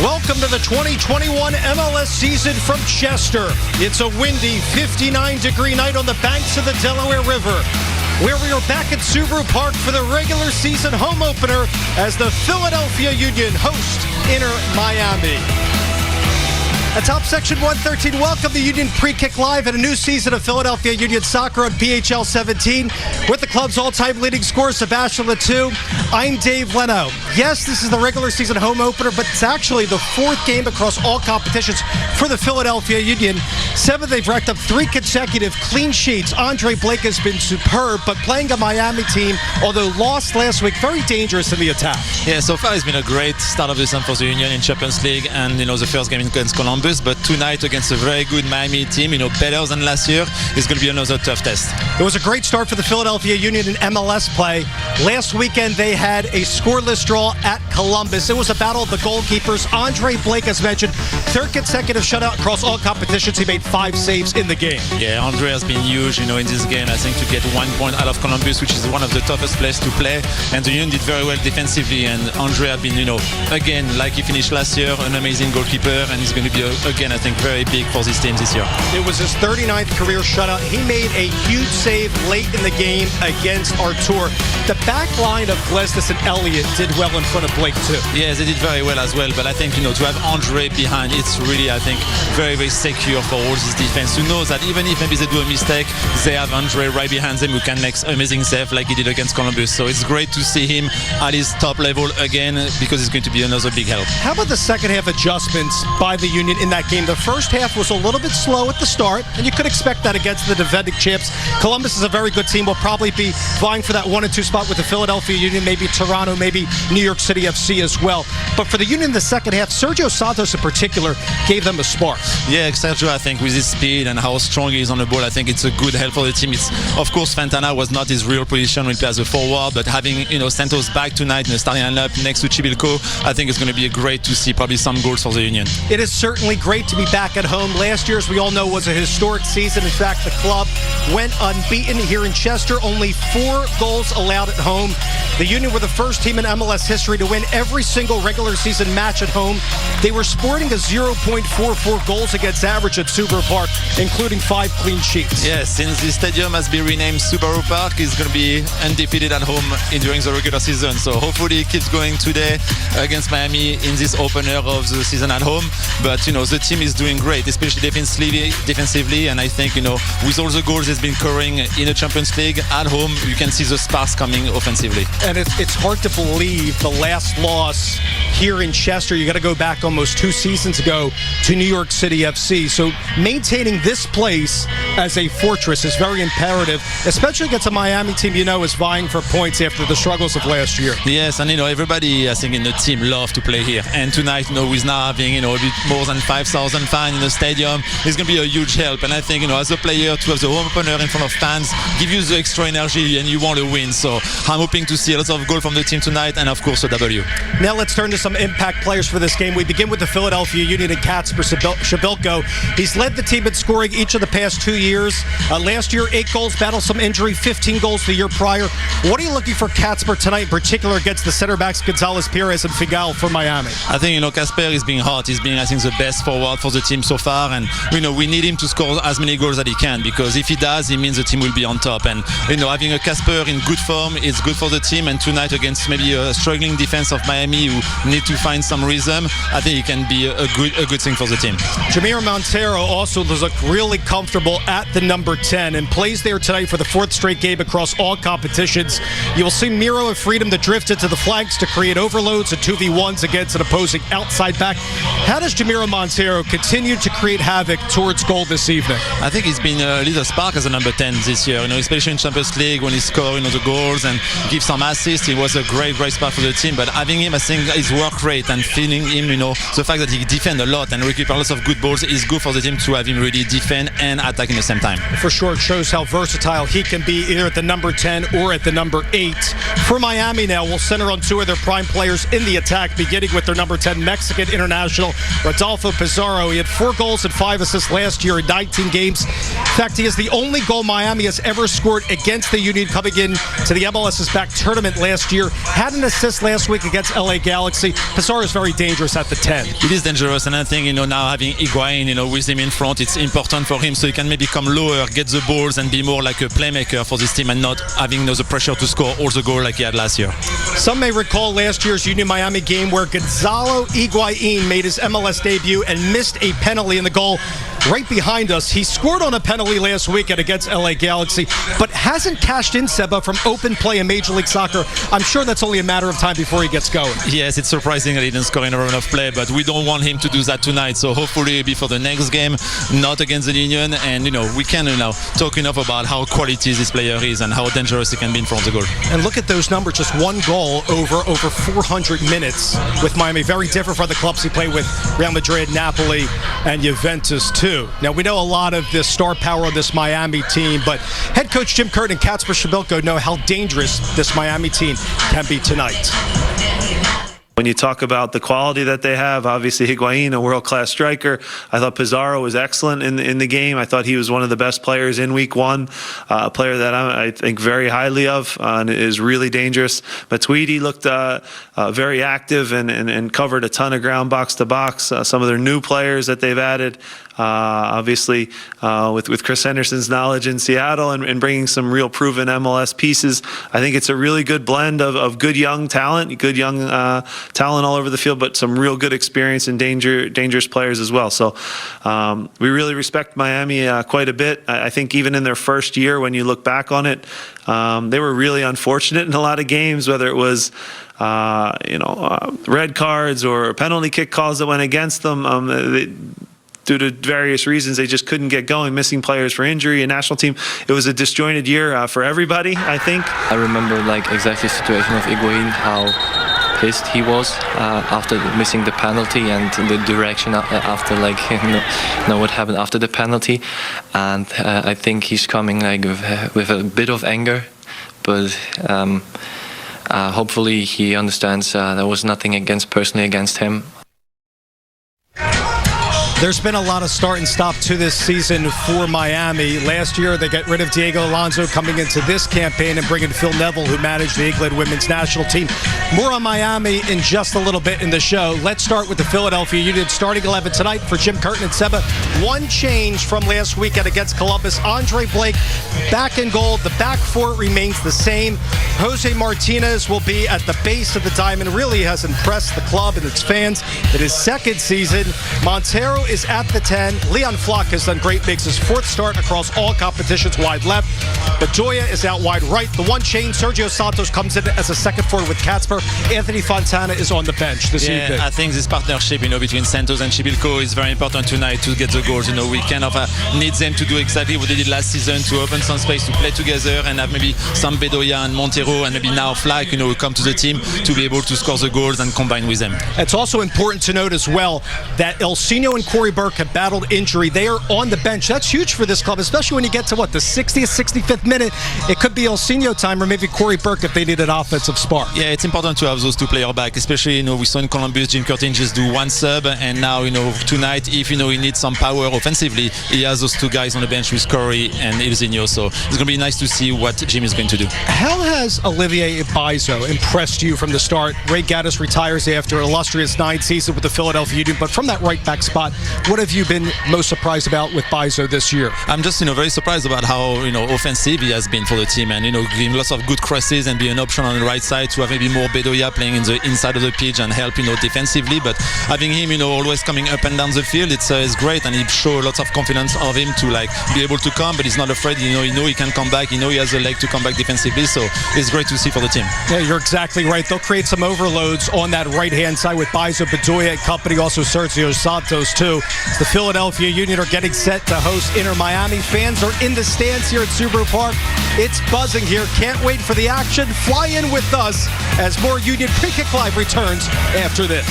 Welcome to the 2021 MLS season from Chester. It's a windy 59-degree night on the banks of the Delaware River, where we are back at Subaru Park for the regular season home opener as the Philadelphia Union host Inter Miami. Atop Section 113, welcome the Union Pre-Kick Live and a new season of Philadelphia Union Soccer on PHL 17 with the club's all-time leading scorer, Sebastian Letou. I'm Dave Leno. Yes, this is the regular season home opener, but it's actually the fourth game across all competitions for the Philadelphia Union. Seven, they've racked up 3 consecutive clean sheets. Andre Blake has been superb, but playing a Miami team, although lost last week, very dangerous in the attack. Yeah, so far it's been a great start of the season for the Union in Champions League and, the first game against Columbus. But tonight against a very good Miami team, better than last year, is going to be another tough test. It was a great start for the Philadelphia Union in MLS play. Last weekend they had a scoreless draw at Columbus. It was a battle of the goalkeepers. Andre Blake, as mentioned, third consecutive shutout across all competitions. He made 5 saves in the game. Yeah, Andre has been huge, in this game. I think to get 1 point out of Columbus, which is one of the toughest places to play. And the Union did very well defensively. And Andre has been, again, like he finished last year, an amazing goalkeeper. And he's going to be, again, I think very big for this team this year. It was his 39th career shutout. He made a huge save late in the game against Artur. The back line of Glesnes and Elliott did well in front of Blake too. Yes, they did very well as well. But I think, to have Andre behind, it's really, I think, very, very secure for all this defense. To know that even if maybe they do a mistake, they have Andre right behind them who can make amazing save like he did against Columbus. So it's great to see him at his top level again because it's going to be another big help. How about the second half adjustments by the Union in that game? The first half was a little bit slow at the start, and you could expect that against the defending champs. Columbus is a very good team. Will probably be vying for that 1 and 2 spot with the Philadelphia Union, maybe Toronto, maybe New York City FC as well. But for the Union in the second half, Sergio Santos in particular gave them a spark. Yeah, Sergio, I think with his speed and how strong he is on the ball, I think it's a good help for the team. It's, of course, Fantana was not his real position when he plays as a forward, but having Santos back tonight in the starting lineup next to Chibilko, I think it's going to be great to see probably some goals for the Union. It is certainly great to be back at home. Last year, as we all know, was a historic season. In fact, the club went unbeaten here in Chester. Only 4 goals allowed at home. The Union were the first team in MLS history to win every single regular season match at home. They were sporting a 0.44 goals against average at Subaru Park, including 5 clean sheets. Yes, since the stadium has been renamed Subaru Park, it's going to be undefeated at home during the regular season. So hopefully it keeps going today against Miami in this opener of the season at home. But, the team is doing great, especially defensively. And I think, with all the goals it's been scoring in the Champions League at home, you can see the sparks coming offensively. And it's hard to believe the last loss here in Chester. You got to go back almost 2 seasons ago to New York City FC. So maintaining this place as a fortress is very imperative, especially against a Miami team is vying for points after the struggles of last year. Yes, and everybody I think in the team love to play here. And tonight, with now having a bit more than 5,000 fans in the stadium, it's going to be a huge help. And I think as a player to have the home opener in front of fans give you the extra energy and you want to win. So I'm hoping to see a lot of goals from the team tonight and of course a W. Now let's turn to some impact players for this game. We begin with the Philadelphia Union and Kacper Przybylko. He's led the team in scoring each of the past 2 years. Last year, 8 goals, battled some injury, 15 goals the year prior. What are you looking for Kacper tonight, in particular against the center backs Gonzalez Perez and Figal for Miami? I think Kacper is being hot. He's been, I think, the best forward for the team so far, and we need him to score as many goals as he can, because if he does, it means the team will be on top. And having a Kacper in good form is good for the team. And tonight against maybe a struggling defense of Miami who need to find some rhythm, I think it can be a good thing for the team. Jamir Montero also looks really comfortable at the number 10 and plays there tonight for the 4th straight game across all competitions. You will see Miro have freedom to drift into the flanks to create overloads and 2v1s against an opposing outside back. How does Jamir Montero continue to create havoc towards goal this evening? I think he's been a little spark as a number 10 this year, especially in Champions League when he scored the goals and gives some assists. He was a great spark for the team. But having him, I think his work rate and feeling him, the fact that he defends a lot and recuperates lots of good balls is good for the team to have him really defend and attack in the same time. For sure, it shows how versatile he can be either at the number 10 or at the number 8. For Miami now, we'll center on 2 of their prime players in the attack, beginning with their number 10 Mexican international, Rodolfo Pizarro. He had 4 goals and 5 assists last year in 19 games. In fact, he is the only goal Miami has ever scored against the Union coming in to the MLS's back tournament last year. Had an assist last week against LA Galaxy. Pizarro is very dangerous at the 10. It is dangerous, and I think now having Higuain with him in front, it's important for him so he can maybe come lower, get the balls, and be more like a playmaker for this team and not having the pressure to score all the goal like he had last year. Some may recall last year's Union Miami game where Gonzalo Higuain made his MLS debut and missed a penalty in the goal right behind us. He scored on a penalty last weekend against LA Galaxy, but hasn't cashed in, Seba, from open play in Major League Soccer. I'm sure that's only a matter of time before he gets going. Yes, it's surprising that he didn't score in a run of play, but we don't want him to do that tonight. So hopefully before the next game, not against the Union, and we can talk enough about how quality this player is and how dangerous he can be in front of the goal. And look at those numbers, just 1 goal over 400 minutes with Miami. Very different from the clubs he played with, Real Madrid, Napoli, and Juventus too. Now, we know a lot of the star power of this Miami team, but head coach Jim Curtin and Kacper Przybyłko know how dangerous this Miami team can be tonight. When you talk about the quality that they have, obviously Higuain, a world-class striker. I thought Pizarro was excellent in the game. I thought he was one of the best players in Week 1, a player that I think very highly of and is really dangerous. Matuidi looked very active and covered a ton of ground box to box. Some of their new players that they've added, obviously with Chris Henderson's knowledge in Seattle and bringing some real proven MLS pieces. I think it's a really good blend of good young talent, good young talent all over the field, but some real good experience and dangerous players as well. So we really respect Miami quite a bit. I think even in their first year, when you look back on it, they were really unfortunate in a lot of games, whether it was red cards or penalty kick calls that went against them. Due to various reasons, they just couldn't get going, missing players for injury, a national team. It was a disjointed year for everybody, I think. I remember exactly the situation of Higuain, how pissed he was after missing the penalty and the direction after what happened after the penalty. And I think he's coming with a bit of anger, but hopefully he understands there was nothing personally against him. There's been a lot of start and stop to this season for Miami. Last year, they got rid of Diego Alonso coming into this campaign and bringing Phil Neville, who managed the England women's national team. More on Miami in just a little bit in the show. Let's start with the Philadelphia Union starting 11 tonight for Jim Curtin and Seba. One change from last weekend against Columbus. Andre Blake back in goal. The back four remains the same. Jose Martinez will be at the base of the diamond. Really has impressed the club and its fans in his second season. Montero is at the 10. Leon Flock has done great, makes his 4th start across all competitions wide left. Bedoya is out wide right. The one change, Sergio Santos comes in as a second forward with Kacper. Anthony Fontana is on the bench this evening. I think this partnership, between Santos and Przybyłko is very important tonight to get the goals. We kind of need them to do exactly what they did last season, to open some space, to play together, and have maybe some Bedoya and Montero, and maybe now Flack, who come to the team to be able to score the goals and combine with them. It's also important to note as well that Elsinho and Corey Burke have battled injury. They are on the bench. That's huge for this club, especially when you get to the 60th, 65th minute. It could be Elsinho time or maybe Corey Burke if they need an offensive spark. Yeah, it's important to have those two players back, especially, we saw in Columbus, Jim Curtin just do one sub, and now, tonight, if, he needs some power offensively, he has those two guys on the bench with Corey and Elsinho, so it's going to be nice to see what Jim is going to do. How has Olivier Baizo impressed you from the start? Ray Gaddis retires after an illustrious 9 seasons with the Philadelphia Union, but from that right back spot, what have you been most surprised about with Baizo this year? I'm just, very surprised about how, offensive he has been for the team, and, giving lots of good crosses and be an option on the right side to have maybe more Bedoya playing in the inside of the pitch and help, defensively. But having him, always coming up and down the field, it's great, and he shows lots of confidence of him to be able to come, but he's not afraid. He know he can come back. He has a leg to come back defensively, so it's great to see for the team. Yeah, you're exactly right. They'll create some overloads on that right-hand side with Baizo, Bedoya and company, also Sergio Santos too. The Philadelphia Union are getting set to host Inter Miami. Fans are in the stands here at Subaru Park. It's buzzing here. Can't wait for the action. Fly in with us as more Union Pre-Kick Live returns after this.